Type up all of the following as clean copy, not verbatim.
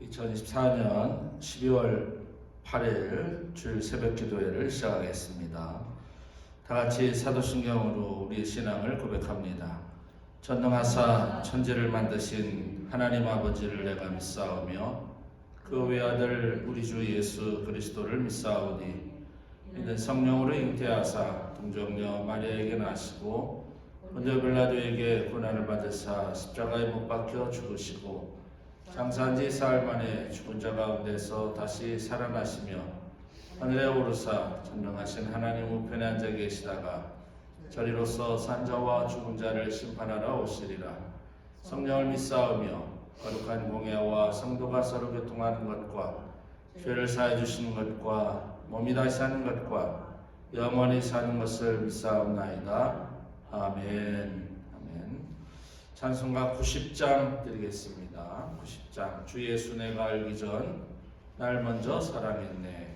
2024년 12월 8일 주일 새벽 기도회를 시작하겠습니다. 다 같이 사도신경으로 우리의 신앙을 고백합니다. 전능하사 천지를 만드신 하나님 아버지를 내가 믿사오며 그 외아들 우리 주 예수 그리스도를 믿사오니 이는 성령으로 잉태하사 동정녀 마리아에게 나시고 본저 빌라도에게 고난을 받으사 십자가에 못 박혀 죽으시고 장사한 지 사흘 만에 죽은 자 가운데서 다시 살아나시며 하늘에 오르사 전능하신 하나님 우편에 앉아 계시다가 저리로서 산자와 죽은 자를 심판하러 오시리라. 성령을 믿사오며 거룩한 공예와 성도가 서로 교통하는 것과 죄를 사해 주시는 것과 몸이 다시 사는 것과 영원히 사는 것을 믿사옵나이다. 아멘. 찬송가 90장 드리겠습니다. 90장 주 예수 내가 알기 전 날 먼저 사랑했네.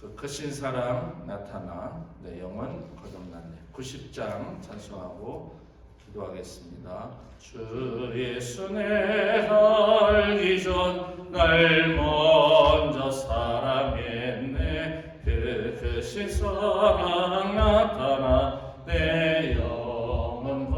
그 크신 사랑 나타나 내 영혼 거듭났네. 90장 찬송하고 기도하겠습니다. 주 예수 내가 알기 전 날 먼저 사랑했네. 그 크신 사랑 나타나 내 영혼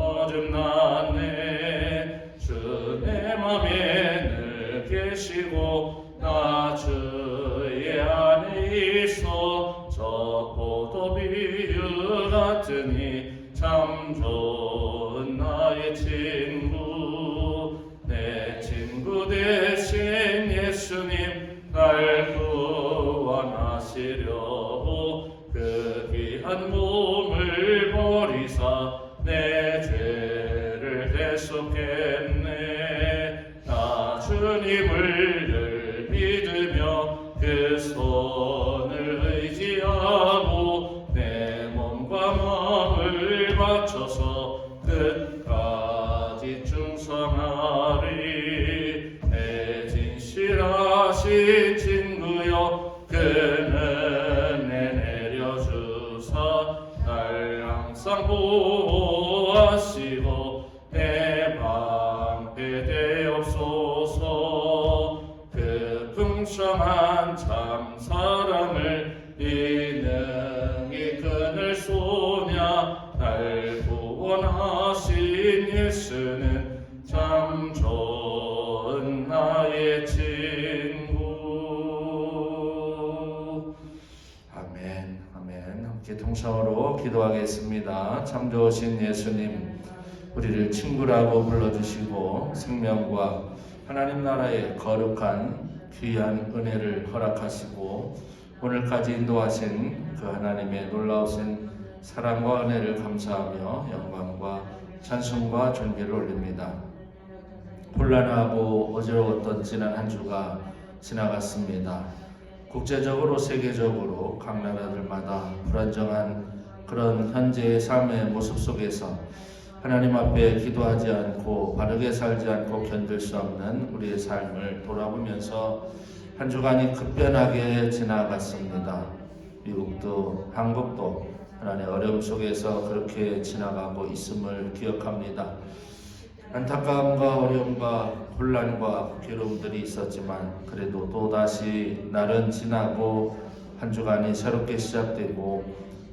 거듭났네. 주 내 맘에 늘 계시고 나 주의 안에 있어 저 포도비유 같으니 참 좋은 나의 친구. 내 친구 대신 예수님 날 구원하시려고 그 귀한 몸을 버리사 내 죄를 대속했네. 나 주님을 늘 믿으며 그 손을 의지하고 내 몸과 마음을 바쳐서 끝까지 충성하리. 내 진실하신 친구여 그는 내 내려주사 날 항상 보호하시고 내 방패 되옵소서. 그 풍성한 참 사랑을 이 능히 끊을 소냐. 날 구원하신 예수는 참 좋은 나의 친구. 아멘. 함께 통성으로 기도하겠습니다. 참 좋으신 예수님, 우리를 친구라고 불러주시고 생명과 하나님 나라의 거룩한 귀한 은혜를 허락하시고 오늘까지 인도하신 그 하나님의 놀라우신 사랑과 은혜를 감사하며 영광과 찬송과 존귀를 올립니다. 혼란하고 어지러웠던 지난 한 주가 지나갔습니다. 국제적으로 세계적으로 각 나라들마다 불안정한 그런 현재의 삶의 모습 속에서 하나님 앞에 기도하지 않고 바르게 살지 않고 견딜 수 없는 우리의 삶을 돌아보면서 한 주간이 급변하게 지나갔습니다. 미국도 한국도 하나님의 어려움 속에서 그렇게 지나가고 있음을 기억합니다. 안타까움과 어려움과 혼란과 괴로움들이 있었지만 그래도 또다시 날은 지나고 한 주간이 새롭게 시작되고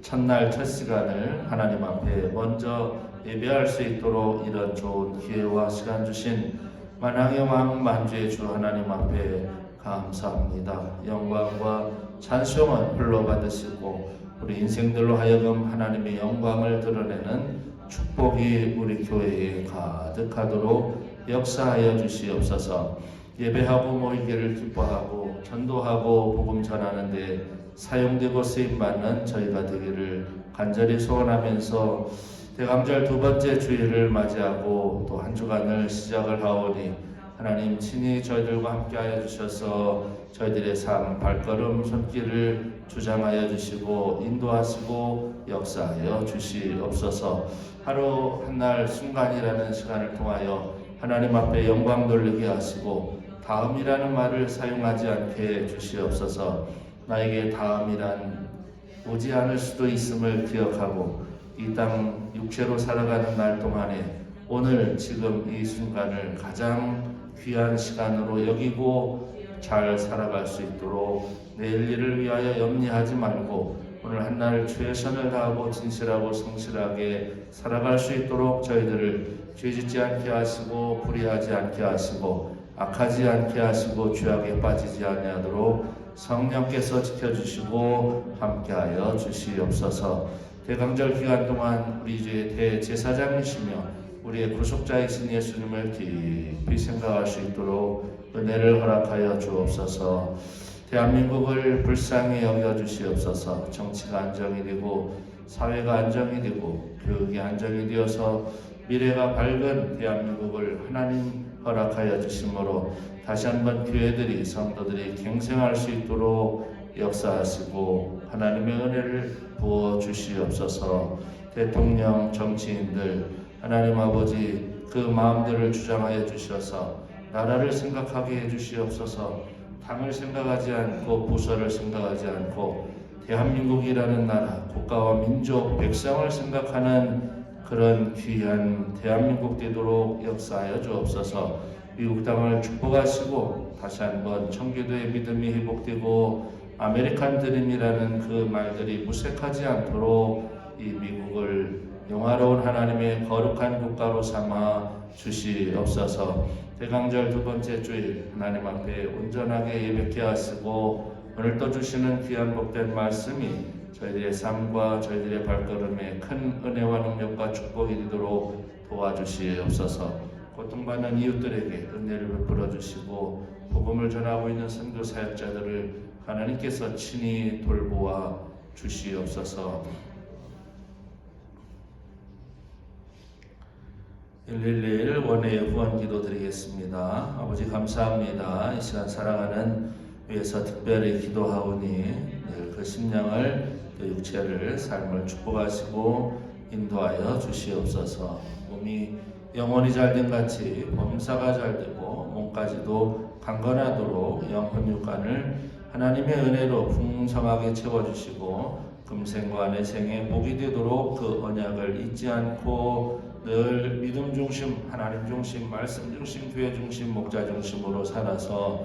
첫날 첫 시간을 하나님 앞에 먼저 예배할 수 있도록 이런 좋은 기회와 시간 주신 만왕의 왕 만주의 주 하나님 앞에 감사합니다. 영광과 찬송은 홀로 받으시고 우리 인생들로 하여금 하나님의 영광을 드러내는 축복이 우리 교회에 가득하도록 역사하여 주시옵소서. 예배하고 모이기를 기뻐하고 전도하고 복음 전하는 데 사용되고 쓰임받는 저희가 되기를 간절히 소원하면서 대감절 두 번째 주일을 맞이하고 또 한 주간을 시작을 하오니 하나님 친히 저희들과 함께하여 주셔서 저희들의 삶 발걸음 손길을 주장하여 주시고 인도하시고 역사하여 주시옵소서. 하루 한날 순간이라는 시간을 통하여 하나님 앞에 영광 돌리게 하시고 다음이라는 말을 사용하지 않게 주시옵소서. 나에게 다음이란 오지 않을 수도 있음을 기억하고 이 땅 육체로 살아가는 날 동안에 오늘 지금 이 순간을 가장 귀한 시간으로 여기고 잘 살아갈 수 있도록 내일 일을 위하여 염려하지 말고 오늘 한날 최선을 다하고 진실하고 성실하게 살아갈 수 있도록 저희들을 죄짓지 않게 하시고 불의하지 않게 하시고 악하지 않게 하시고 죄악에 빠지지 아니하도록 성령께서 지켜주시고 함께하여 주시옵소서. 대강절 기간 동안 우리 주의 대제사장이시며 우리의 구속자이신 예수님을 깊이 생각할 수 있도록 은혜를 허락하여 주옵소서. 대한민국을 불쌍히 여겨주시옵소서. 정치가 안정이 되고 사회가 안정이 되고 교육이 안정이 되어서 미래가 밝은 대한민국을 하나님 허락하여 주심으로 다시 한번 교회들이 성도들이 갱생할 수 있도록 역사하시고 하나님의 은혜를 부어 주시옵소서. 대통령, 정치인들 하나님 아버지 그 마음들을 주장하여 주셔서 나라를 생각하게 해주시옵소서. 당을 생각하지 않고 부서를 생각하지 않고 대한민국이라는 나라, 국가와 민족, 백성을 생각하는 그런 귀한 대한민국 되도록 역사하여 주옵소서. 미국 땅을 축복하시고 다시 한번 청교도의 믿음이 회복되고 아메리칸 드림이라는 그 말들이 무색하지 않도록 이 미국을 영화로운 하나님의 거룩한 국가로 삼아 주시옵소서. 대강절 두 번째 주일 하나님 앞에 온전하게 예배케 하시고 오늘 또 주시는 귀한 복된 말씀이 저희들의 삶과 저희들의 발걸음에 큰 은혜와 능력과 축복이 되도록 도와주시옵소서. 고통받는 이웃들에게 은혜를 베풀어 주시고 복음을 전하고 있는 선교 사역자들을 하나님께서 친히 돌보아 주시옵소서. 111 원회의 후원 기도 드리겠습니다. 아버지 감사합니다. 이 시간 사랑하는 위해서 특별히 기도하오니 늘 그 심령을 그 육체를 삶을 축복하시고 인도하여 주시옵소서. 몸이 영혼이 잘된 같이 범사가 잘되고 몸까지도 강건하도록 영혼 육간을 하나님의 은혜로 풍성하게 채워주시고 금생과 내생에 복이 되도록 그 언약을 잊지 않고 늘 믿음 중심, 하나님 중심, 말씀 중심, 교회 중심, 목자 중심으로 살아서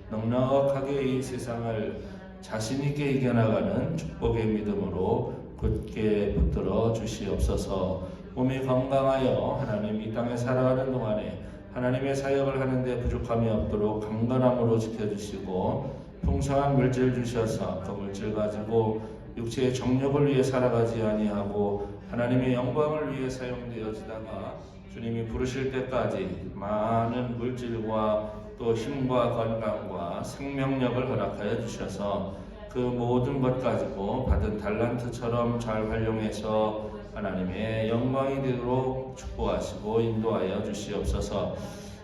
넉넉하게 이 세상을 자신 있게 이겨나가는 축복의 믿음으로 굳게 붙들어 주시옵소서. 몸이 건강하여 하나님 이 땅에 살아가는 동안에 하나님의 사역을 하는데 부족함이 없도록 강건함으로 지켜주시고 풍성한 물질 주셔서 그 물질 가지고 육체의 정욕을 위해 살아가지 아니하고 하나님의 영광을 위해 사용되어지다가 주님이 부르실 때까지 많은 물질과 또 힘과 건강과 생명력을 허락하여 주셔서 그 모든 것 가지고 받은 달란트처럼 잘 활용해서 하나님의 영광이 되도록 축복하시고 인도하여 주시옵소서.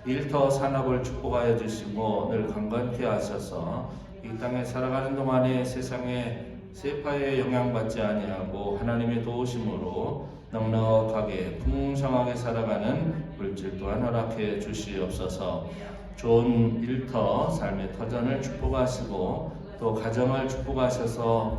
일터 산업을 축복하여 주시고 늘 강건케 하셔서 이 땅에 살아가는 동안에 세상에 세파에 영향받지 아니하고 하나님의 도우심으로 넉넉하게 풍성하게 살아가는 물질 또한 허락해 주시옵소서. 좋은 일터 삶의 터전을 축복하시고 또 가정을 축복하셔서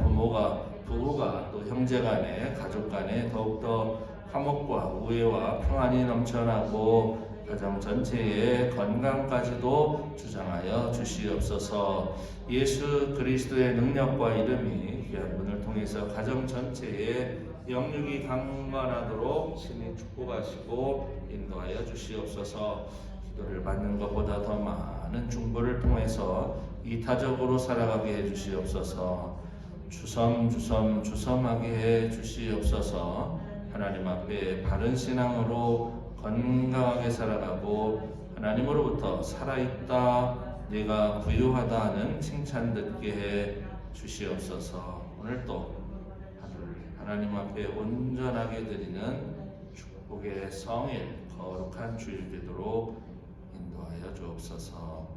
부부가 또 형제간에 가족간에 더욱더 화목과 우애와 평안이 넘쳐나고 가정 전체의 건강까지도 주장하여 주시옵소서. 예수 그리스도의 능력과 이름이 귀한 분을 통해서 가정 전체의 영육이 강건하도록 신이 축복하시고 인도하여 주시옵소서. 기도를 받는 것보다 더 많은 중보를 통해서 이타적으로 살아가게 해주시옵소서. 주섬하게 해주시옵소서. 하나님 앞에 바른 신앙으로 건강하게 살아가고 하나님으로부터 살아있다, 내가 부유하다 하는 칭찬 듣게 해 주시옵소서. 오늘도 하루를 하나님 앞에 온전하게 드리는 축복의 성일, 거룩한 주일 되도록 인도하여 주옵소서.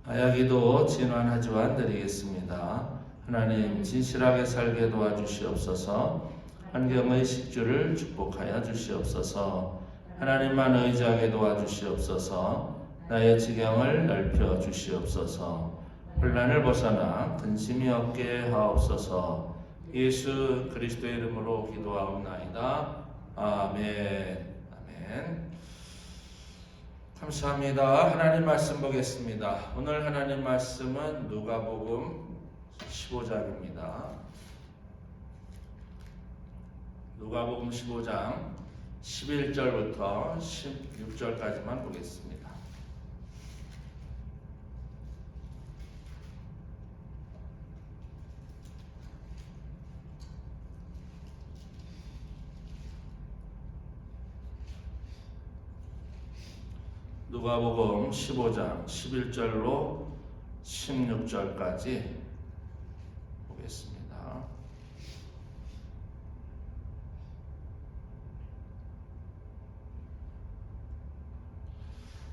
하야기도 진환하지만 드리겠습니다. 하나님 진실하게 살게 도와주시옵소서. 환경의 식주를 축복하여 주시옵소서. 하나님만 의지하게 도와주시옵소서. 나의 지경을 넓혀 주시옵소서. 혼란을 벗어나 근심이 없게 하옵소서. 예수 그리스도의 이름으로 기도하옵나이다. 아멘. 아멘. 감사합니다. 하나님 말씀 보겠습니다. 오늘 하나님 말씀은 누가복음 15장입니다. 누가복음 15장 11절부터 16절까지만 보겠습니다. 누가복음 15장 11절로 16절까지 보겠습니다.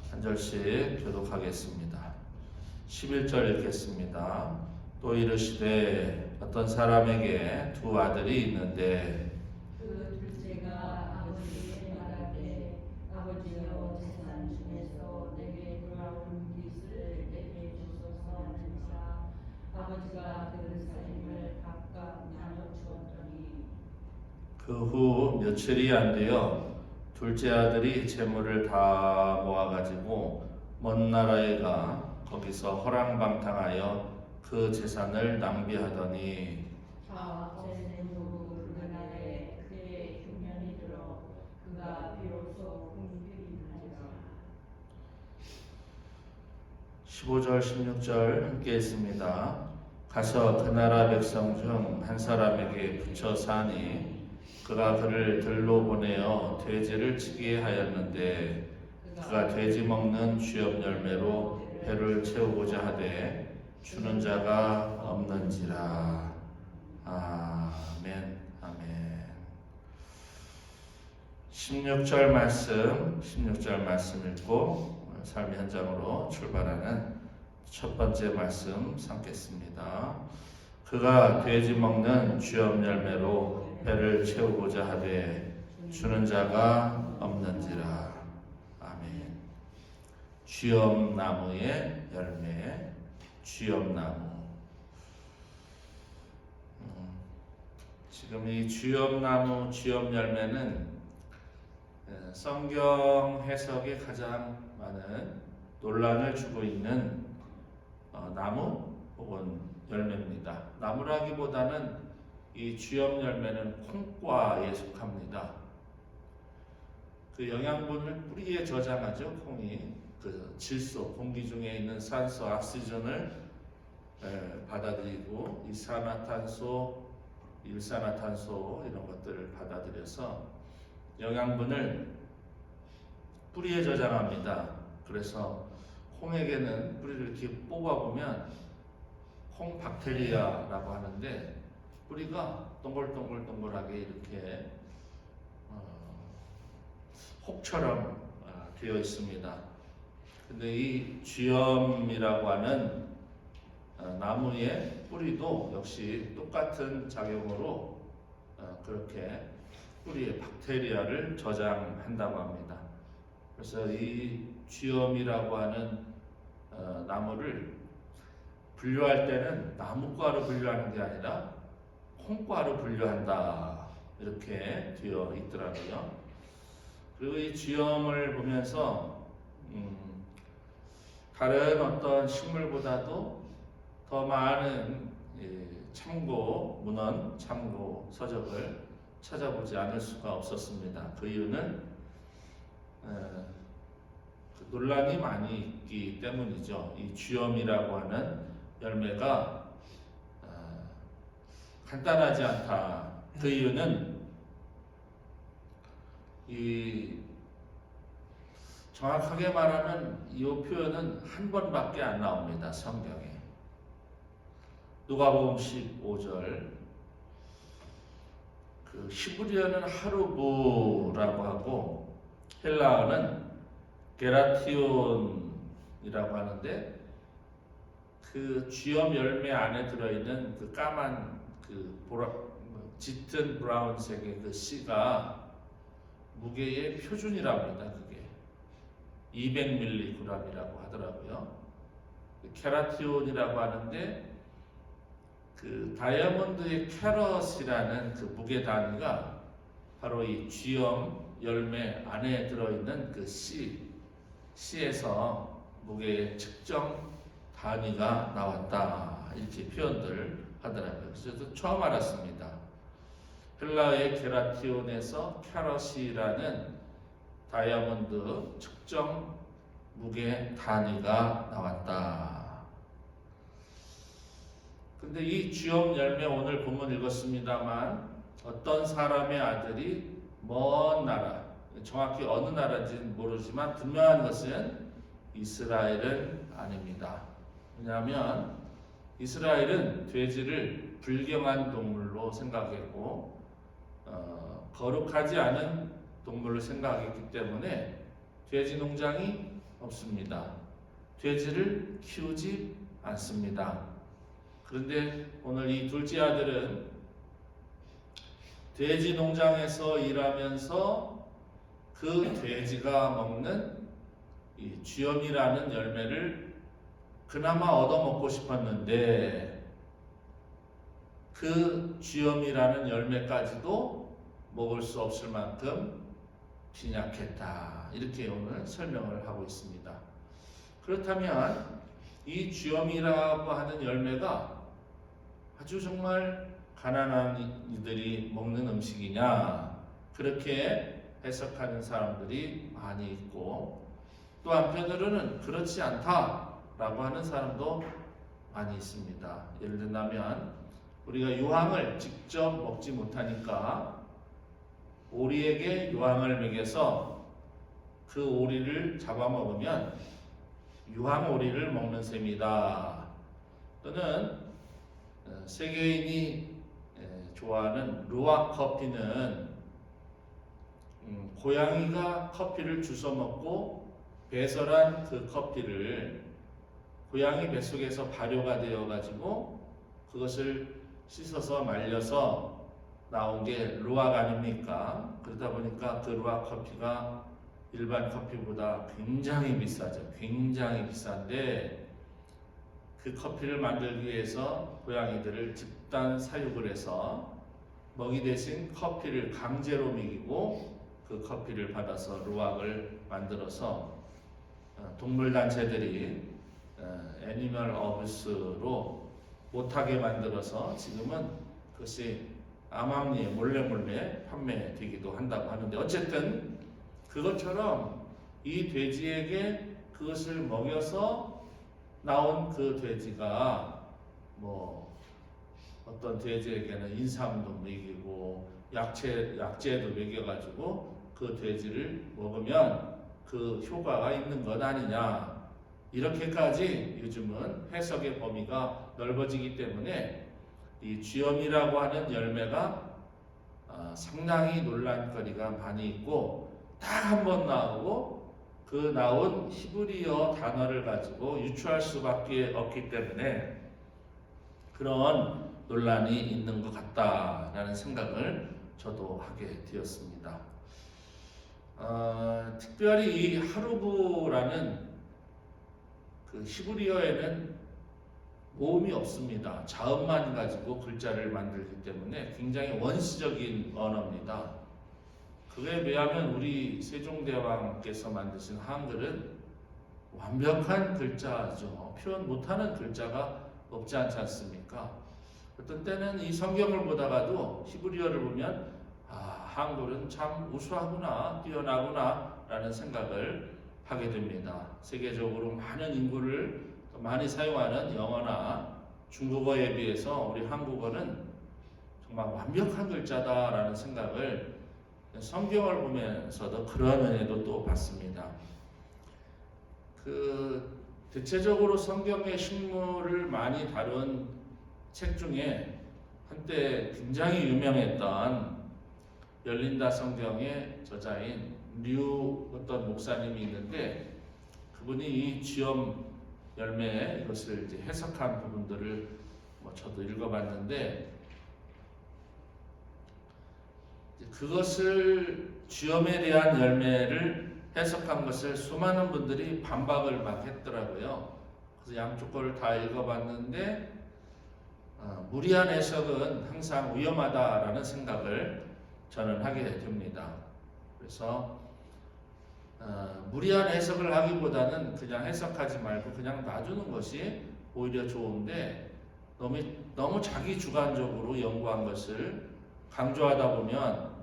한 절씩 교독하겠습니다. 11절 읽겠습니다. 또 이르시되 어떤 사람에게 두 아들이 있는데 그 둘째가 아버지에게 말하되 아버지여 재산 중에서 내게 돌아온 빚을 내게 주소서 하는지라 아버지가 그 살림을 각각 나눠 주었더니 그 후 며칠이 안 되어 둘째 아들이 재물을 다 모아가지고 먼 나라에 가 거기서 허랑방탕하여 그 재산을 낭비하더니 저제된 후 그날에 그의 흉년이 들어 그가 비로소 궁핍이니라. 15절 16절 함께 읽습니다. 가서 그 나라 백성 중 한 사람에게 붙여 사니 그가 그를 들로 보내어 돼지를 치게 하였는데 그가 돼지 먹는 쥐업 열매로 배를 채우고자 하되 주는 자가 없는지라. 아멘. 아멘. 16절 말씀 읽고 삶의 현장으로 출발하는 첫 번째 말씀 삼겠습니다. 그가 돼지 먹는 쥐업 열매로 배를 채우고자 하되 주는 자가 없는지라. 아멘. 쥐업나무의 열매, 쥐업나무. 지금 이 쥐업나무, 쥐업열매는 성경 해석에 가장 많은 논란을 주고 있는 나무 혹은 열매입니다. 나무라기보다는 이 쥐업 열매는 콩과에 속합니다. 그 영양분을 뿌리에 저장하죠. 콩이 그 질소, 공기 중에 있는 산소, 옥시전을 받아들이고 이산화탄소, 일산화탄소 이런 것들을 받아들여서 영양분을 뿌리에 저장합니다. 그래서 콩에게는 뿌리를 이렇게 뽑아보면 콩 박테리아라고 하는데 뿌리가 동글동글동글하게 이렇게 혹처럼 되어 있습니다. 근데 이 쥐엄이라고 하는 나무의 뿌리도 역시 똑같은 작용으로 그렇게 뿌리에 박테리아를 저장한다고 합니다. 그래서 이 쥐엄이라고 하는 나무를 분류할 때는 나무과로 분류하는 게 아니라 콩과로 분류한다 이렇게 되어 있더라고요. 그리고 이 쥐엄을 보면서 다른 어떤 식물보다도 더 많은 문헌 참고 서적을 찾아보지 않을 수가 없었습니다. 그 이유는 논란이 많이 있기 때문이죠. 이 쥐엄이라고 하는 열매가 간단하지 않다. 그 이유는 정확하게 말하면 이 표현은 한 번밖에 안 나옵니다. 성경에. 누가복음 15절. 그 히브리어는 하루브라고 하고 헬라어는 게라티온이라고 하는데 그 쥐엄 열매 안에 들어있는 그 까만 짙은 브라운색의 그 씨가 무게의 표준이랍니다. 그게 200mg이라고 하더라고요. 케라티온이라고 하는데 그 다이아몬드의 캐럿이라는 그 무게 단위가 바로 이 쥐엄 열매 안에 들어있는 그 씨에서 무게의 측정 단위가 나왔다, 이렇게 표현들 하더라고요. 그래서 처음 알았습니다. 헬라어의 게라티온에서 캐럿이라는 다이아몬드 측정 무게 단위가 나왔다. 근데 이 쥐엄 열매 오늘 본문 읽었습니다만 어떤 사람의 아들이 먼 나라, 정확히 어느 나라인지는 모르지만 분명한 것은 이스라엘은 아닙니다. 왜냐하면 이스라엘은 돼지를 불경한 동물로 생각했고 거룩하지 않은 동물로 생각했기 때문에 돼지 농장이 없습니다. 돼지를 키우지 않습니다. 그런데 오늘 이 둘째 아들은 돼지 농장에서 일하면서 그 돼지가 먹는 이 쥐엄이라는 열매를 그나마 얻어먹고 싶었는데 그 쥐엄이라는 열매까지도 먹을 수 없을 만큼 빈약했다, 이렇게 오늘 설명을 하고 있습니다. 그렇다면 이 쥐엄이라고 하는 열매가 아주 정말 가난한 이들이 먹는 음식이냐, 그렇게 해석하는 사람들이 많이 있고, 또 한편으로는 그렇지 않다라고 하는 사람도 많이 있습니다. 예를 들면 우리가 유황을 직접 먹지 못하니까 오리에게 유황을 먹여서 그 오리를 잡아먹으면 유황오리를 먹는 셈이다. 또는 세계인이 좋아하는 루악 커피는 고양이가 커피를 주워 먹고 배설한 그 커피를 고양이 뱃속에서 발효가 되어 가지고 그것을 씻어서 말려서 나온 게 루악 아닙니까? 그러다 보니까 그 루악 커피가 일반 커피보다 굉장히 비싸죠. 굉장히 비싼데 그 커피를 만들기 위해서 고양이들을 집단 사육을 해서 먹이 대신 커피를 강제로 먹이고 그 커피를 받아서 루악을 만들어서 동물단체들이 애니멀 어뷰스로 못하게 만들어서 지금은 그것이 암암리에 몰래 판매되기도 한다고 하는데, 어쨌든 그것처럼 이 돼지에게 그것을 먹여서 나온 그 돼지가 뭐 어떤 돼지에게는 인삼도 먹이고 약재도 먹여가지고 그 돼지를 먹으면 그 효과가 있는 것 아니냐, 이렇게까지 요즘은 해석의 범위가 넓어지기 때문에 이 쥐엄이라고 하는 열매가 상당히 논란거리가 많이 있고, 딱 한 번 나오고 그 나온 히브리어 단어를 가지고 유추할 수밖에 없기 때문에 그런 논란이 있는 것 같다라는 생각을 저도 하게 되었습니다. 특별히 이 하루브라는 그 히브리어에는 모음이 없습니다. 자음만 가지고 글자를 만들기 때문에 굉장히 원시적인 언어입니다. 그에 비하면 우리 세종대왕께서 만드신 한글은 완벽한 글자죠. 표현 못하는 글자가 없지 않지 않습니까? 어떤 때는 이 성경을 보다가도 히브리어를 보면 한글은 참 우수하구나, 뛰어나구나 라는 생각을 하게 됩니다. 세계적으로 많은 인구를 많이 사용하는 영어나 중국어에 비해서 우리 한국어는 정말 완벽한 글자다라는 생각을 성경을 보면서도 그런 은혜도 또 받습니다. 대체적으로 성경의 식물을 많이 다룬 책 중에 한때 굉장히 유명했던 열린다 성경의 저자인 류 어떤 목사님이 있는데, 그분이 이 쥐엄 열매 이것을 이제 해석한 부분들을 저도 읽어봤는데, 그것을 쥐엄에 대한 열매를 해석한 것을 수많은 분들이 반박을 막 했더라고요. 그래서 양쪽 거를 다 읽어봤는데 무리한 해석은 항상 위험하다라는 생각을 저는 하게 됩니다. 그래서 무리한 해석을 하기보다는 그냥 해석하지 말고 그냥 놔두는 것이 오히려 좋은데 너무 자기 주관적으로 연구한 것을 강조하다 보면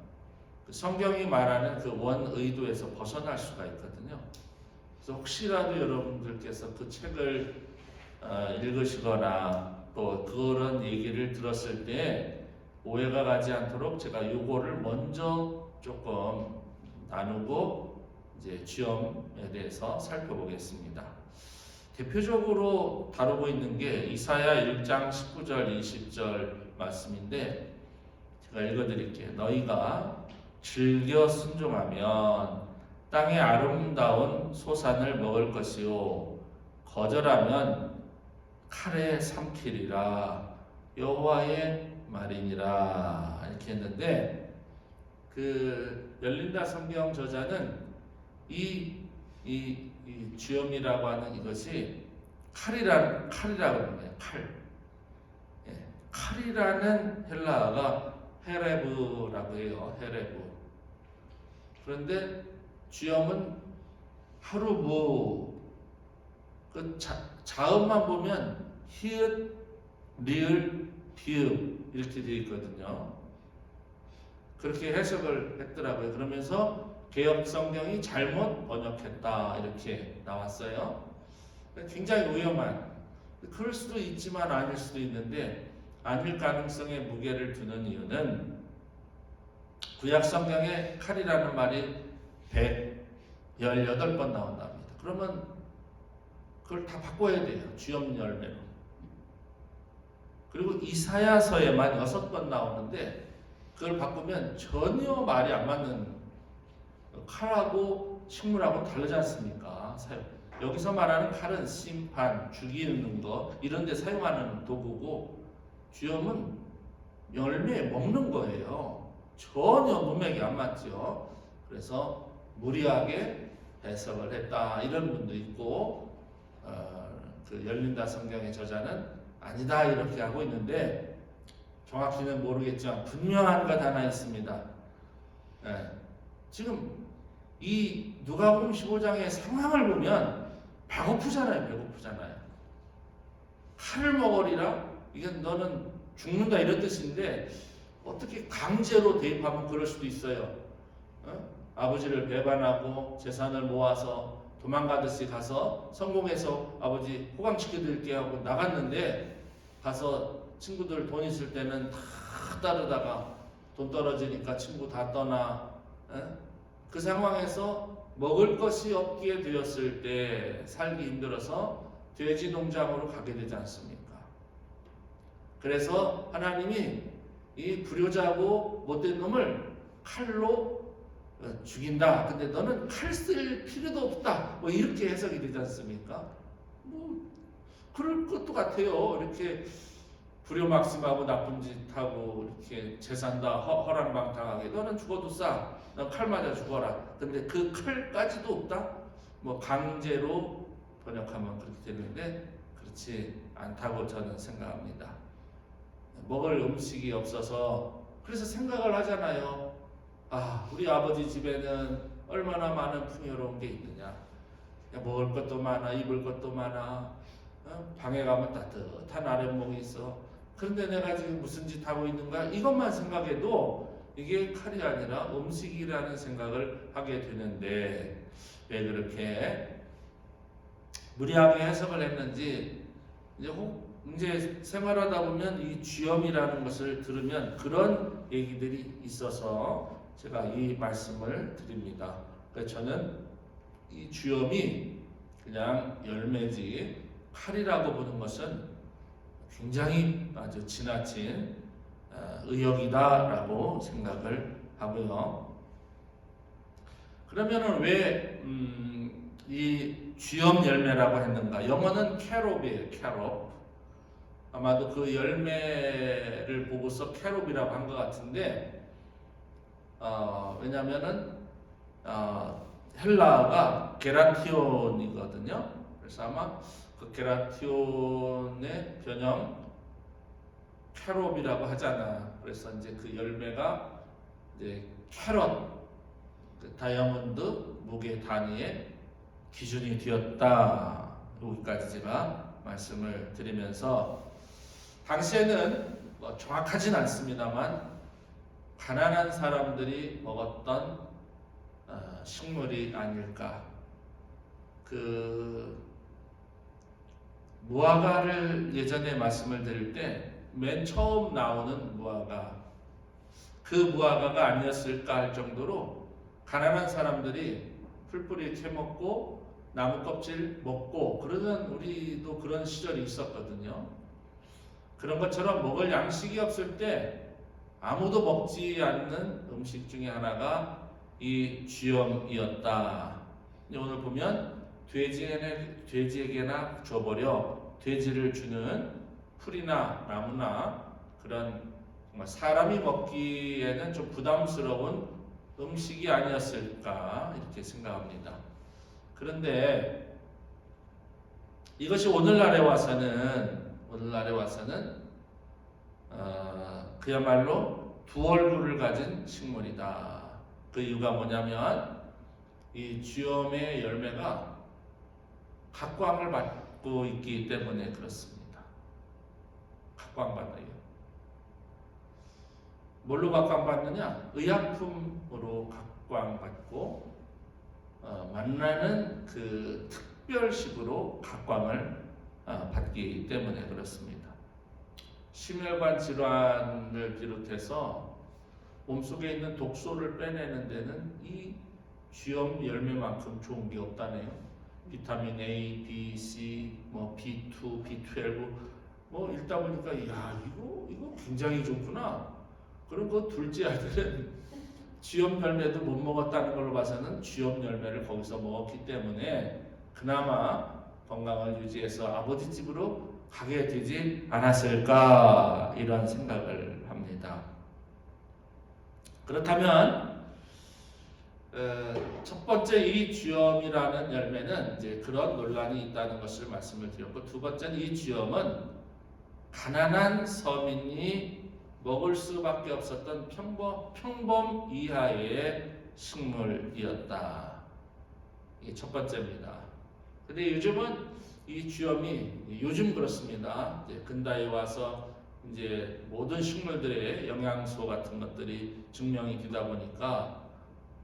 그 성경이 말하는 그 원 의도에서 벗어날 수가 있거든요. 그래서 혹시라도 여러분들께서 그 책을 읽으시거나 또 그런 얘기를 들었을 때 오해가 가지 않도록 제가 요거를 먼저 조금 나누고 이제 주염에 대해서 살펴보겠습니다. 대표적으로 다루고 있는 게 이사야 1장 19절 20절 말씀인데 제가 읽어드릴게요. 너희가 즐겨 순종하면 땅의 아름다운 소산을 먹을 것이요 거절하면 칼에 삼키리라 여호와의 말이니라 이렇게 했는데 그 열린다 성경 저자는 이 주염이라고 하는 이것이 칼이라고 하는 거예요. 칼이라는 헬라어가 헤레브라고 해요. 헤레브. 그런데 주염은 하루부 그 자음만 보면 히읗, 리을, 비읍 이렇게 되어 있거든요. 그렇게 해석을 했더라고요. 그러면서 개역 성경이 잘못 번역했다 이렇게 나왔어요. 굉장히 위험한, 그럴 수도 있지만 아닐 수도 있는데 아닐 가능성에 무게를 두는 이유는 구약 성경에 칼이라는 말이 118번 나온답니다. 그러면 그걸 다 바꿔야 돼요. 주염 열매로. 그리고 이사야서에만 6번 나오는데 그걸 바꾸면 전혀 말이 안 맞는, 칼하고 식물하고 다르지 않습니까? 여기서 말하는 칼은 심판, 죽이는 거 이런 데 사용하는 도구고 주염은 열매 먹는 거예요. 전혀 문맥이 안 맞죠. 그래서 무리하게 해석을 했다 이런 분도 있고 그 열린다 성경의 저자는 아니다 이렇게 하고 있는데 정확히는 모르겠지만 분명한 것 하나 있습니다. 지금 이 누가복음 15장의 상황을 보면 배고프잖아요. 칼을 먹으리라? 이게 너는 죽는다 이런 뜻인데 어떻게 강제로 대입하면 그럴 수도 있어요. 아버지를 배반하고 재산을 모아서 도망가듯이 가서 성공해서 아버지 호강시켜드릴게 하고 나갔는데 가서 친구들 돈 있을 때는 다 따르다가 돈 떨어지니까 친구 다 떠나. 그 상황에서 먹을 것이 없게 되었을 때 살기 힘들어서 돼지 농장으로 가게 되지 않습니까? 그래서 하나님이 이 불효자고 못된 놈을 칼로 죽인다. 근데 너는 칼 쓸 필요도 없다. 뭐 이렇게 해석이 되지 않습니까? 뭐 그럴 것도 같아요. 이렇게 불효막심하고 나쁜 짓 하고 이렇게 재산 다 허랑방탕하게 너는 죽어도 싸. 너 칼 맞아 죽어라. 근데 그 칼까지도 없다? 뭐 강제로 번역하면 그렇게 되는데 그렇지 않다고 저는 생각합니다. 먹을 음식이 없어서 그래서 생각을 하잖아요. 우리 아버지 집에는 얼마나 많은 풍요로운 게 있느냐. 먹을 것도 많아, 입을 것도 많아, 방에 가면 따뜻한 아랫목이 있어. 그런데 내가 지금 무슨 짓 하고 있는가? 이것만 생각해도 이게 칼이 아니라 음식이라는 생각을 하게 되는데 왜 그렇게 무리하게 해석을 했는지 이제 생활하다 보면 이 주염이라는 것을 들으면 그런 얘기들이 있어서 제가 이 말씀을 드립니다. 그래서 저는 이 주염이 그냥 열매지 칼이라고 보는 것은 굉장히 아주 지나친 의역이다라고 생각을 하고요. 그러면은 왜 이 주염 열매라고 했는가? 영어는 캐롭이에요. 캐롭. 아마도 그 열매를 보고서 캐롭이라고 한 것 같은데 왜냐면은 헬라어가 게라티온이거든요. 그래서 아마 그 게라티온의 변형 캐롭이라고 하잖아. 그래서 이제 그 열매가 이제 캐럿, 그 다이아몬드 무게 단위의 기준이 되었다. 여기까지 제가 말씀을 드리면서 당시에는 뭐 정확하진 않습니다만 가난한 사람들이 먹었던 식물이 아닐까. 그 무화과를 예전에 말씀을 드릴 때 맨 처음 나오는 무화과, 그 무화과가 아니었을까 할 정도로 가난한 사람들이 풀뿌리 캐먹고 나무 껍질 먹고 그러던 우리도 그런 시절이 있었거든요. 그런 것처럼 먹을 양식이 없을 때 아무도 먹지 않는 음식 중에 하나가 이 쥐엄이었다. 오늘 보면 돼지에게나 줘버려 돼지를 주는 풀이나 나무나 그런 정말 사람이 먹기에는 좀 부담스러운 음식이 아니었을까 이렇게 생각합니다. 그런데 이것이 오늘날에 와서는 그야말로 두 얼굴을 가진 식물이다. 그 이유가 뭐냐면 이 쥐엄의 열매가 각광을 받고 있기 때문에 그렇습니다. 각광받아요. 뭘로 각광받느냐? 의약품으로 각광받고 만나는 그 특별식으로 각광을 받기 때문에 그렇습니다. 심혈관 질환을 비롯해서 몸속에 있는 독소를 빼내는 데는 이 쥐엄 열매만큼 좋은 게 없다네요. 비타민 A, B, C, 뭐 B2, B12 뭐 읽다 보니까 야 이거 굉장히 좋구나. 그럼 그 둘째 아들은 쥐엄 열매도 못 먹었다는 걸로 봐서는 쥐엄 열매를 거기서 먹었기 때문에 그나마 건강을 유지해서 아버지 집으로 가게 되지 않았을까 이런 생각을 합니다. 그렇다면 첫 번째 이 쥐엄이라는 열매는 이제 그런 논란이 있다는 것을 말씀을 드렸고, 두 번째는 이 쥐엄은 가난한 서민이 먹을 수밖에 없었던 평범 이하의 식물이었다. 이게 첫 번째입니다. 근데 요즘은 이 쥐엄이 요즘 그렇습니다. 이제 근대에 와서 이제 모든 식물들의 영양소 같은 것들이 증명이 되다 보니까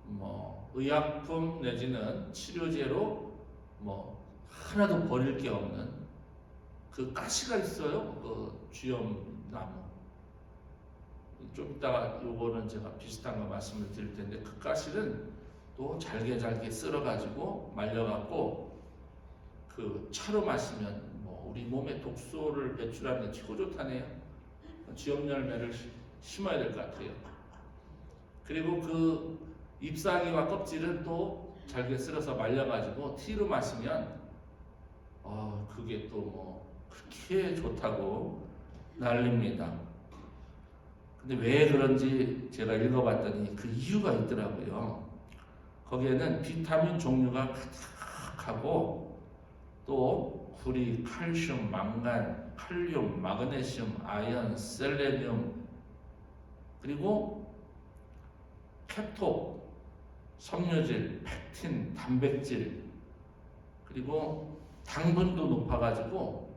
뭐 의약품 내지는 치료제로 뭐 하나도 버릴 게 없는 그 가시가 있어요. 그 쥐엄 나무. 좀 이따가 요거는 제가 비슷한 거 말씀을 드릴 텐데 그 가시는 또 잘게 썰어가지고 말려갖고 그 차로 마시면 뭐 우리 몸에 독소를 배출하는 데 최고 좋다네요. 쥐엄 열매를 심어야 될 것 같아요. 그리고 그 잎사귀와 껍질은 또 잘게 썰어서 말려가지고 티로 마시면 그게 또 뭐 그렇게 좋다고 난립니다. 근데 왜 그런지 제가 읽어봤더니 그 이유가 있더라고요. 거기에는 비타민 종류가 가득하고 또 구리, 칼슘, 망간, 칼륨, 마그네슘, 아연, 셀레늄 그리고 케토, 섬유질, 펙틴, 단백질 그리고 당분도 높아가지고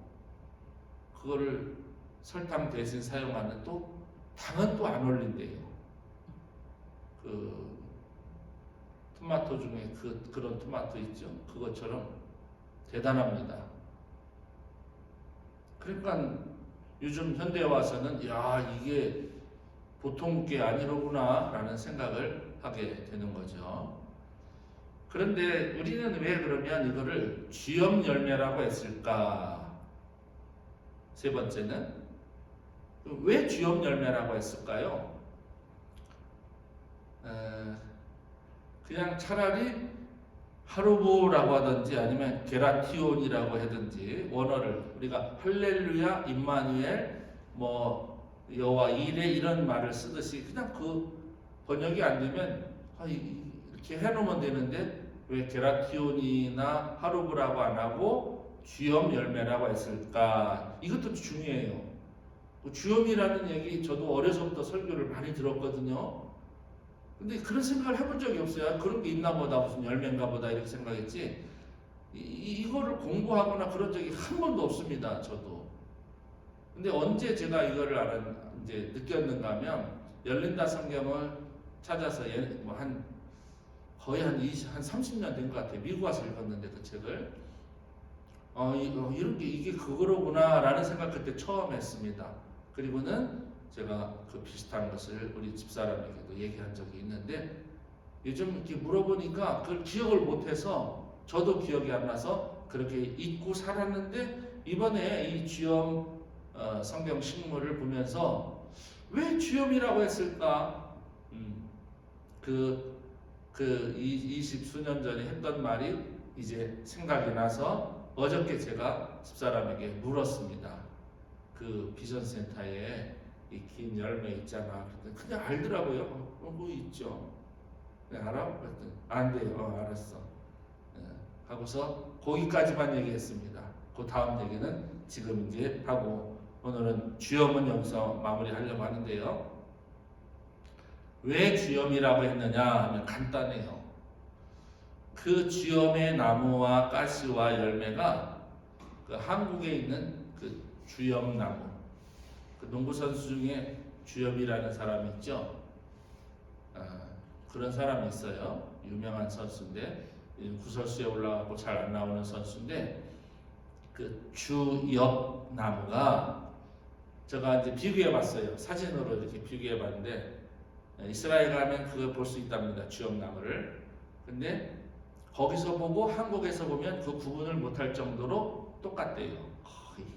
그거를 설탕 대신 사용하는 또 당은 또 안 올린대요. 그 토마토 중에 그런 토마토 있죠? 그것처럼 대단합니다. 그러니까 요즘 현대에 와서는 야 이게 보통 게 아니로구나 라는 생각을 하게 되는 거죠. 그런데 우리는 왜 그러면 이거를 쥐엄 열매라고 했을까? 세 번째는 왜 쥐엄 열매라고 했을까요? 그냥 차라리 하루보라고 하든지 아니면 게라티온이라고 하든지 원어를 우리가 할렐루야, 임마누엘, 뭐 여호와 이레 이런 말을 쓰듯이 그냥 그 번역이 안 되면 이렇게 해놓으면 되는데 왜 게라티온이나 하루보라고 안 하고 쥐엄 열매라고 했을까? 이것도 중요해요. 쥐엄이라는 얘기 저도 어려서부터 설교를 많이 들었거든요. 근데 그런 생각을 해본 적이 없어요. 그런 게 있나 보다, 무슨 열매인가 보다 이렇게 생각했지. 이거를 공부하거나 그런 적이 한 번도 없습니다. 저도. 근데 언제 제가 이거를 이제 느꼈는가 하면 열린다 성경을 찾아서 거의 한 30년 된 것 같아요. 미국 와서 읽었는데 그 책을 이런 게 이게 그거로구나라는 생각 그때 처음 했습니다. 그리고는 제가 그 비슷한 것을 우리 집사람에게도 얘기한 적이 있는데 요즘 이렇게 물어보니까 그걸 기억을 못해서 저도 기억이 안 나서 그렇게 잊고 살았는데 이번에 이 주염 성경 식물을 보면서 왜 주염이라고 했을까? 그 20수년 전에 했던 말이 이제 생각이 나서 어저께 제가 집사람에게 물었습니다. 그 비전센터에 이 긴 열매 있잖아. 그냥 알더라고요. 뭐 있죠. 그냥 알아? 그랬더니 안 돼요. 알았어. 하고서 거기까지만 얘기했습니다. 그 다음 얘기는 지금 이제 하고 오늘은 주염은 여기서 마무리하려고 하는데요. 왜 주염이라고 했느냐 하면 간단해요. 그 주염의 나무와 가시와 열매가 그 한국에 있는 그 주염나무, 그 농구 선수 중에 주염이라는 사람이 있죠. 그런 사람이 있어요. 유명한 선수인데 구설수에 올라가고 잘 안 나오는 선수인데 그 주엽나무가 제가 이제 비교해봤어요. 사진으로 이렇게 비교해봤는데 이스라엘 가면 그걸 볼 수 있답니다. 주엽나무를. 근데 거기서 보고 한국에서 보면 그 구분을 못할 정도로 똑같대요. 거의.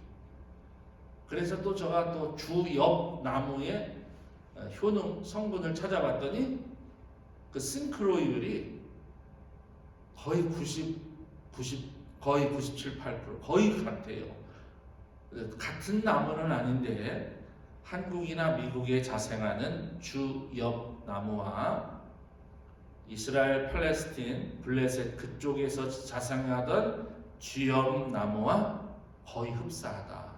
그래서 또 제가 또 주엽나무의 효능 성분을 찾아봤더니 그 싱크로율이 거의 97, 8% 거의 같아요. 같은 나무는 아닌데 한국이나 미국에 자생하는 주엽나무와 이스라엘, 팔레스틴, 블레셋 그쪽에서 자생하던 주엽나무와 거의 흡사하다.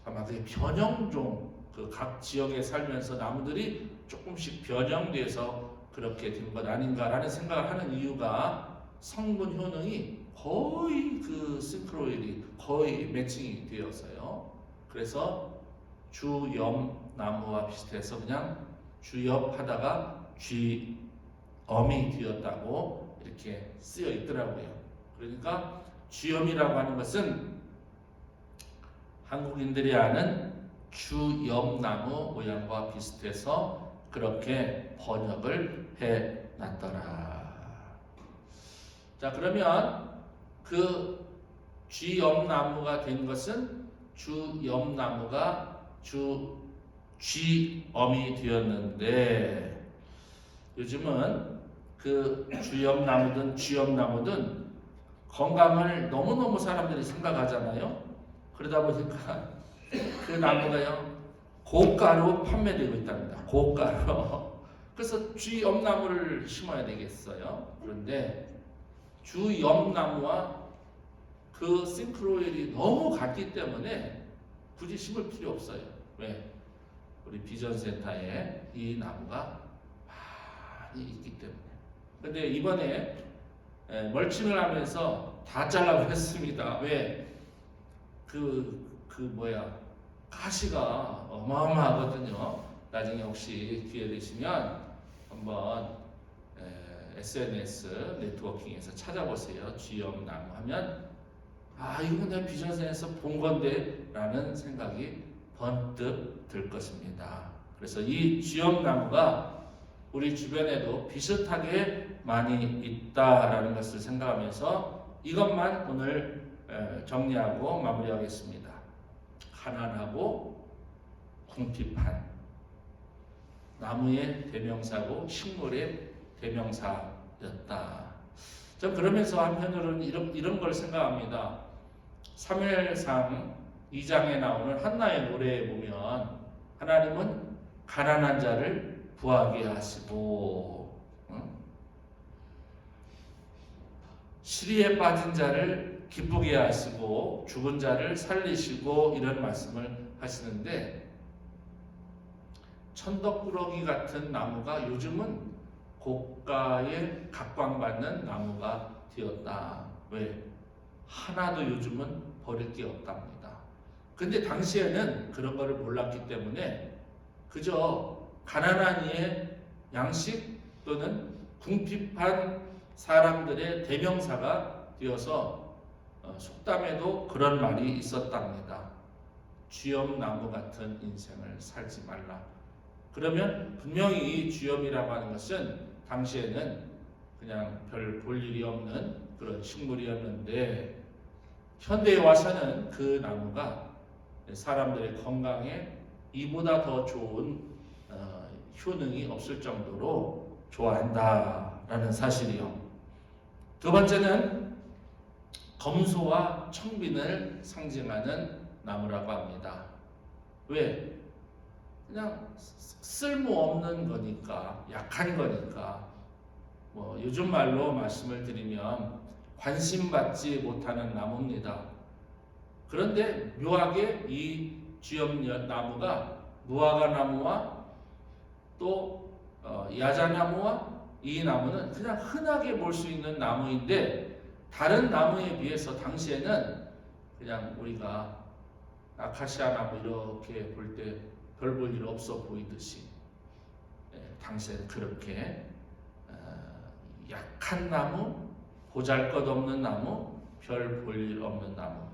아마 그게 변형종, 그 각 지역에 살면서 나무들이 조금씩 변형돼서 그렇게 된 것 아닌가라는 생각을 하는 이유가 성분 효능이 거의 그 싱크로율이 거의 매칭이 되어서요. 그래서 주엽나무와 비슷해서 그냥 주엽하다가 쥐엄이 되었다고 이렇게 쓰여 있더라고요. 그러니까 주엽이라고 하는 것은 한국인들이 아는 주엽나무 모양과 비슷해서 그렇게 번역을 해놨더라. 자, 그러면 그 쥐엽나무가 된 것은 주엽나무가 쥐엄이 되었는데 요즘은 그 주엽나무든 쥐엽나무든 건강을 너무너무 사람들이 생각하잖아요. 그러다 보니까 그 나무가요 고가로 판매되고 있답니다. 고가로. 그래서 쥐엽나무를 심어야 되겠어요. 그런데 주엽나무와 그 싱크로율이 너무 같기 때문에 굳이 심을 필요 없어요. 왜? 우리 비전센터에 이 나무가 많이 있기 때문에. 근데 이번에 멀칭을 하면서 다 잘라버렸습니다. 왜? 가시가 어마어마하거든요. 나중에 혹시 기회 되시면 한번 SNS 네트워킹에서 찾아보세요. 쥐엽나무 하면 이건 내가 비전센터에서 본 건데 라는 생각이 번뜩 들 것입니다. 그래서 이 쥐엽나무가 우리 주변에도 비슷하게 많이 있다라는 것을 생각하면서 이것만 오늘 정리하고 마무리하겠습니다. 가난하고 궁핍한 나무의 대명사고 식물의 대명사였다. 전 그러면서 한편으로는 이런 걸 생각합니다. 사무엘상 2장에 나오는 한나의 노래에 보면 하나님은 가난한 자를 부하게 하시고 시리에 빠진 자를 기쁘게 하시고 죽은 자를 살리시고 이런 말씀을 하시는데 천덕꾸러기 같은 나무가 요즘은 고가에 각광받는 나무가 되었다. 왜? 하나도 요즘은 버릴 게 없답니다. 근데 당시에는 그런 거를 몰랐기 때문에 그저 가난한 이의 양식 또는 궁핍한 사람들의 대명사가 되어서 속담에도 그런 말이 있었답니다. 쥐엄나무 같은 인생을 살지 말라. 그러면 분명히 이 쥐엄이라고 하는 것은 당시에는 그냥 별 볼 일이 없는 그런 식물이었는데 현대에 와서는 그 나무가 사람들의 건강에 이보다 더 좋은 효능이 없을 정도로 좋아한다라는 사실이요. 두 번째는 검소와 청빈을 상징하는 나무라고 합니다. 왜? 그냥 쓸모없는 거니까, 약한 거니까. 뭐 요즘 말로 말씀을 드리면 관심받지 못하는 나무입니다. 그런데 묘하게 이 쥐엄나무가 무화과나무와 또 야자나무와 이 나무는 그냥 흔하게 볼 수 있는 나무인데 다른 나무에 비해서 당시에는 그냥 우리가 아카시아 나무 이렇게 볼 때 별 볼 일 없어 보이듯이 당시에는 그렇게 약한 나무, 보잘것없는 나무, 별 볼 일 없는 나무.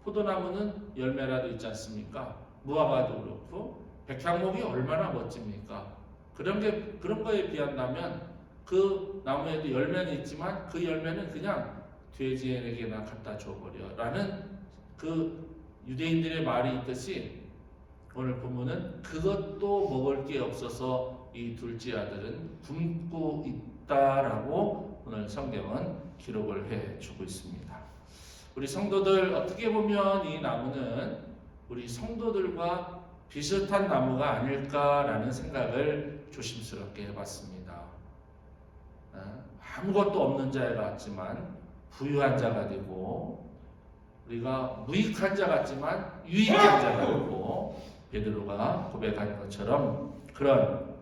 포도나무는 열매라도 있지 않습니까? 무화과도 그렇고 백향목이 얼마나 멋집니까? 그런 거에 비한다면 그 나무에도 열매는 있지만 그 열매는 그냥 돼지에게나 갖다 줘버려라는 그 유대인들의 말이 있듯이 오늘 본문은 그것도 먹을 게 없어서 이 둘째 아들은 굶고 있다라고 오늘 성경은 기록을 해주고 있습니다. 우리 성도들 어떻게 보면 이 나무는 우리 성도들과 비슷한 나무가 아닐까라는 생각을 조심스럽게 해봤습니다. 아무것도 없는 자에 같지만 부유한 자가 되고 우리가 무익한 자 같지만 유익한 자가 되고 베드로가 고백한 것처럼 그런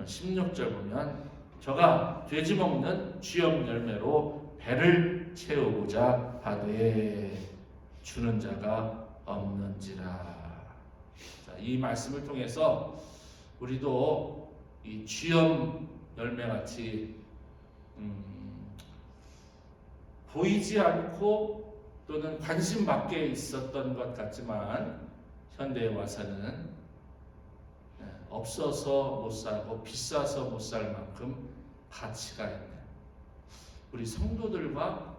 16절 보면 저가 돼지 먹는 쥐엄 열매로 배를 채우고자 하되 주는 자가 없는지라. 자, 이 말씀을 통해서 우리도 이 쥐엄 열매같이 보이지 않고 또는 관심 밖에 있었던 것 같지만 현대에 와서는 없어서 못 살고 비싸서 못 살 만큼 가치가 있는 우리 성도들과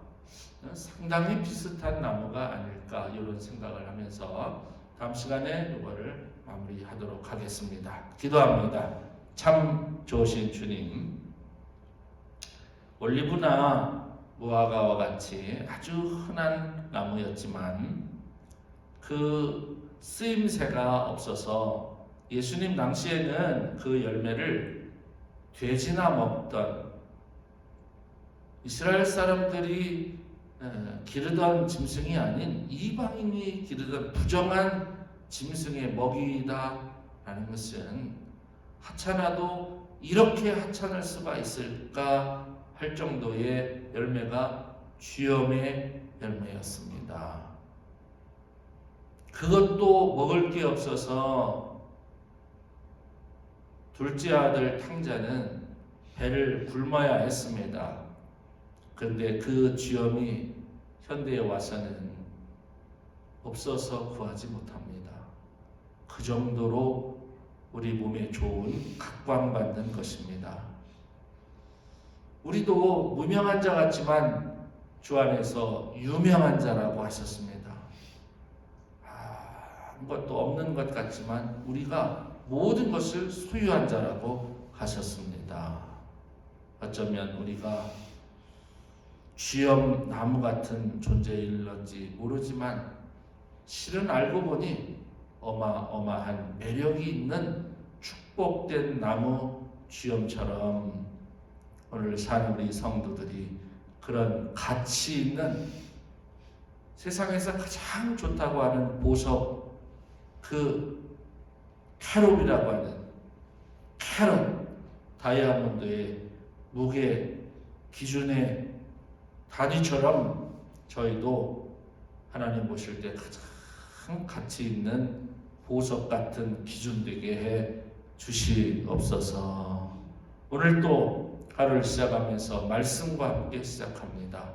상당히 비슷한 나무가 아닐까 이런 생각을 하면서 다음 시간에 이거를 마무리하도록 하겠습니다. 기도합니다. 참 좋으신 주님, 올리브나 무화과와 같이 아주 흔한 나무였지만 그 쓰임새가 없어서 예수님 당시에는 그 열매를 돼지나 먹던 이스라엘 사람들이 기르던 짐승이 아닌 이방인이 기르던 부정한 짐승의 먹이다라는 것은 하찮아도 이렇게 하찮을 수가 있을까 할 정도의 열매가 쥐엄의 열매였습니다. 그것도 먹을 게 없어서 둘째 아들 탕자는 배를 굶어야 했습니다. 그런데 그 쥐엄이 현대에 와서는 없어서 구하지 못합니다. 그 정도로 우리 몸에 좋은 각광받는 것입니다. 우리도 무명한 자 같지만 주 안에서 유명한 자라고 하셨습니다. 아무것도 없는 것 같지만 우리가 모든 것을 소유한 자라고 하셨습니다. 어쩌면 우리가 쥐엄 나무 같은 존재일런지 모르지만 실은 알고 보니 어마어마한 매력이 있는 축복된 나무 쥐엄처럼 오늘 사는 우리 성도들이 그런 가치 있는 세상에서 가장 좋다고 하는 보석, 그 캐롭이라고 하는 캐럿, 다이아몬드의 무게 기준의 단위처럼 저희도 하나님 보실 때 가장 가치 있는 보석 같은 기준 되게 해 주시옵소서. 오늘 또 하루를 시작하면서 말씀과 함께 시작합니다.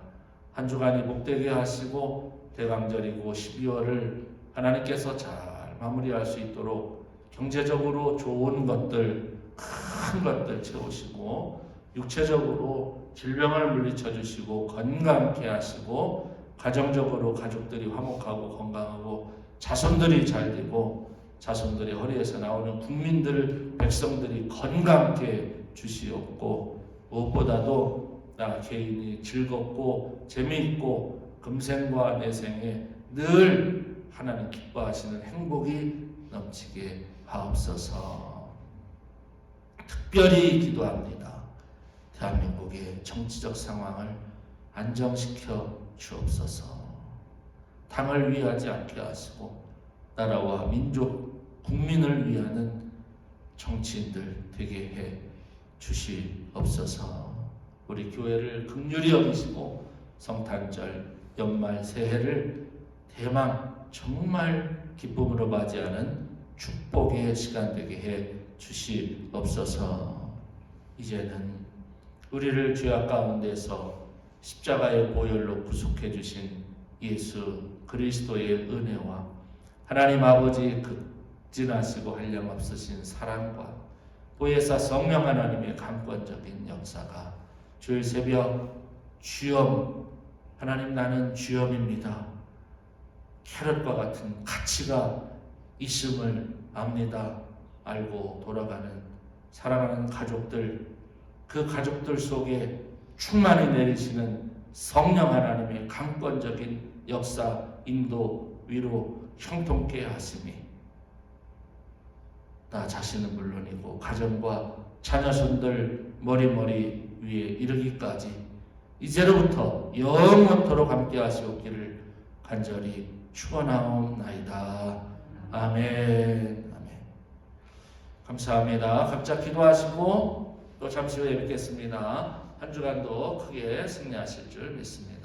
한 주간이 복되게 하시고 대강절이고 12월을 하나님께서 잘 마무리할 수 있도록 경제적으로 좋은 것들, 큰 것들 채우시고 육체적으로 질병을 물리쳐 주시고 건강케 하시고 가정적으로 가족들이 화목하고 건강하고 자손들이 잘 되고 자손들의 허리에서 나오는 국민들, 백성들이 건강케 주시옵고 무엇보다도 나 개인이 즐겁고 재미있고 금생과 내생에 늘 하나님 기뻐하시는 행복이 넘치게 하옵소서. 특별히 기도합니다. 대한민국의 정치적 상황을 안정시켜 주옵소서. 당을 위하지 않게 하시고 나라와 민족, 국민을 위하는 정치인들 되게 해 주시옵소서. 우리 교회를 긍휼히 여기시고 성탄절, 연말, 새해를 대망 정말 기쁨으로 맞이하는 축복의 시간 되게 해 주시옵소서. 이제는 우리를 죄악 가운데서 십자가의 보혈로 구속해 주신 예수 그리스도의 은혜와 하나님 아버지의 극진하시고 한량없으신 사랑과 보혜사 성령 하나님의 강권적인 역사가 주일 새벽 주염, 하나님 나는 주염입니다. 캐럿과 같은 가치가 있음을 압니다. 알고 돌아가는 사랑하는 가족들, 그 가족들 속에 충만히 내리시는 성령 하나님의 강권적인 역사, 인도, 위로, 형통케 하심이 나 자신은 물론이고 가정과 자녀손들 머리머리 위에 이르기까지 이제로부터 영원토록 함께 하시옵기를 간절히 축원하옵나이다. 아멘. 아멘. 감사합니다. 각자 기도하시고 또 잠시 후에 뵙겠습니다. 한 주간도 크게 승리하실 줄 믿습니다.